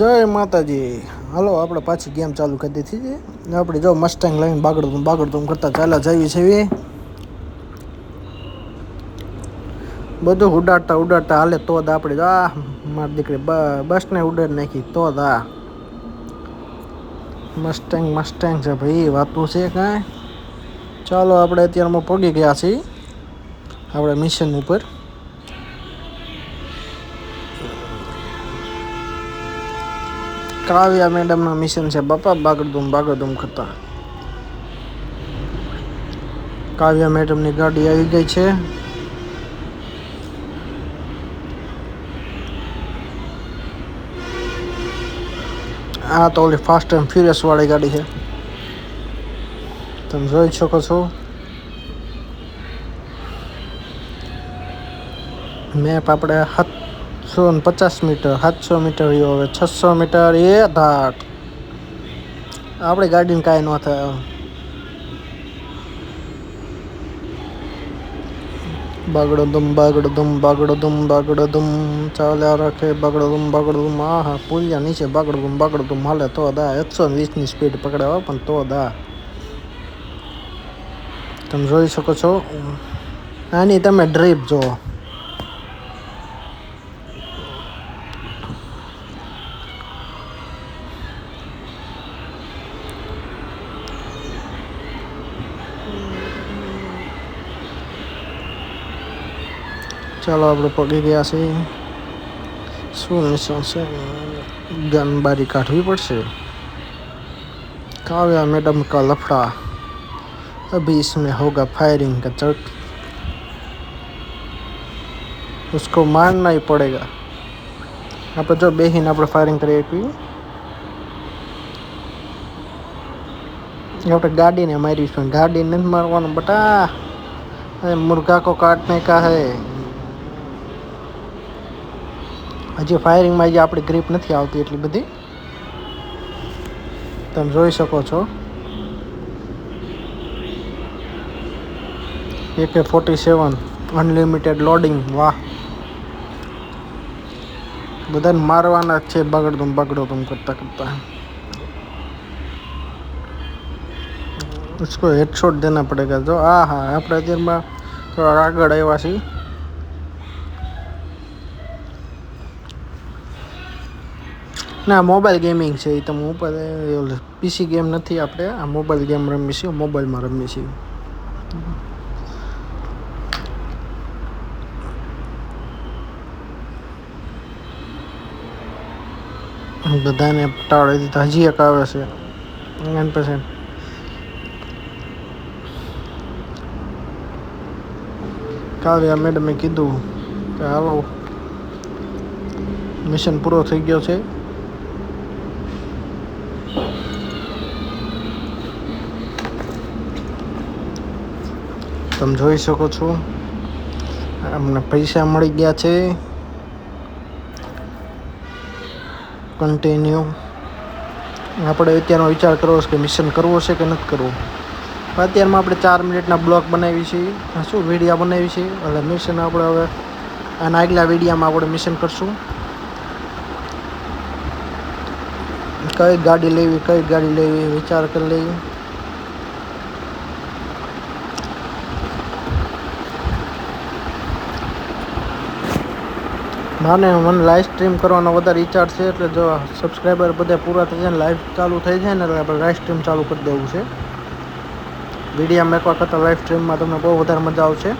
જય માતાજી. હાલો આપણે પાછી ગેમ ચાલુ કરી દીધી છે. આપણે જો મસ્ટેંગ લઈને બાગડતું કરતા ચાલ્યા જઈએ છે. બધું ઉડાડતા હાલે તો જ આપણે જો મારી દીકરી બસ ને ઉડાડી નાખી તો જ મસ્ટેંગ છે ભાઈ, વાતું છે કાંઈ. ચાલો આપણે અત્યારમાં પહોંચી ગયા છીએ આપણે મિશન ઉપર. કાવ્યા મેડમના મિશન છે બાપા, બાગડધૂમ કરતા. કાવ્યા મેડમની ગાડી આવી ગઈ છે. આ તો ઓલી ફાસ્ટ એન્ડ ફ્યુરિયસ વાળી ગાડી છે, તમે જોઈ શકો છો. મેપ આપણે 750 મીટર, 700 મીટર હવે 600 મીટર એ ધાટ. આપણે ગાડીને કાંઈ ન થાય. બાગડધૂમ ચાલ્યા રાખે બાગડધૂમ. હા પુલિયા નીચે બાગડધૂમ હાલે તો દા. 120ની સ્પીડ પકડાવે પણ તો દા. તમે જોઈ શકો છો. આની તમે ડ્રીપ જુઓ. ચાલો આપણે પડી ગયા છીએ. શું નિશાન છે? ગન બારી કાઢવી પડશે. काव्या मैडम का लफड़ा, अभी इसमें होगा फायरिंग का चर्ट, उसको मारना ही पड़ेगा. આપણે જો બેહીને આપણે ફાયરિંગ કરીએ આપી. આપણે ગાડીને મારીશું, ગાડી નથી મારવાનું બટા. અરે મુર્ગા કો કાટને કા હે. હજી ફાયરિંગમાં હજી આપણી ગ્રીપ નથી આવતી એટલી બધી, તમે જોઈ શકો છો. AK-47 unlimited loading. વાહ, બધાને મારવાના જ છે બાગડધૂમ કરતા. उसको हेडशॉट देना पड़ेगा. जो હા આપણે અત્યારમાં થોડા આગળ આવ્યા છીએ. ના મોબાઈલ ગેમિંગ છે એ તો મોબાઈલ, પીસી ગેમ નથી. આપણે આ મોબાઈલ ગેમ રમીએ છીએ, મોબાઈલમાં રમીએ છીએ. બધાને પટાડી દીધા. હજી એક આવે છે 9%. કાવ્યા મેડમે કીધું કે હાલો મિશન પૂરો થઈ ગયો છે. તમે જોઈ શકો છો અમને પૈસા મળી ગયા છે. કન્ટિન્યુ. આપણે અત્યારનો વિચાર કરવો છે કે મિશન કરવો છે કે નથી કરવું. અત્યારમાં આપણે 4 મિનિટના બ્લોગ બનાવી છીએ, શું વિડીયો બનાવી છે. એટલે મિશન આપણે હવે આના આગલા વિડીયોમાં આપણે મિશન કરશું. કઈ ગાડી લેવી વિચાર કરી લઈએ. મને લાઈવ સ્ટ્રીમ કરવાનો વધારે વિચાર છે. એટલે જો સબસ્ક્રાઈબર બધા પૂરા થઈ જાય ને લાઈવ ચાલુ થઈ જાય ને એટલે આપણે લાઈવ સ્ટ્રીમ ચાલુ કરી દેવું છે. વિડીયોમાં એકવાર કરતાં લાઈવ સ્ટ્રીમમાં તમને બહુ વધારે મજા આવશે.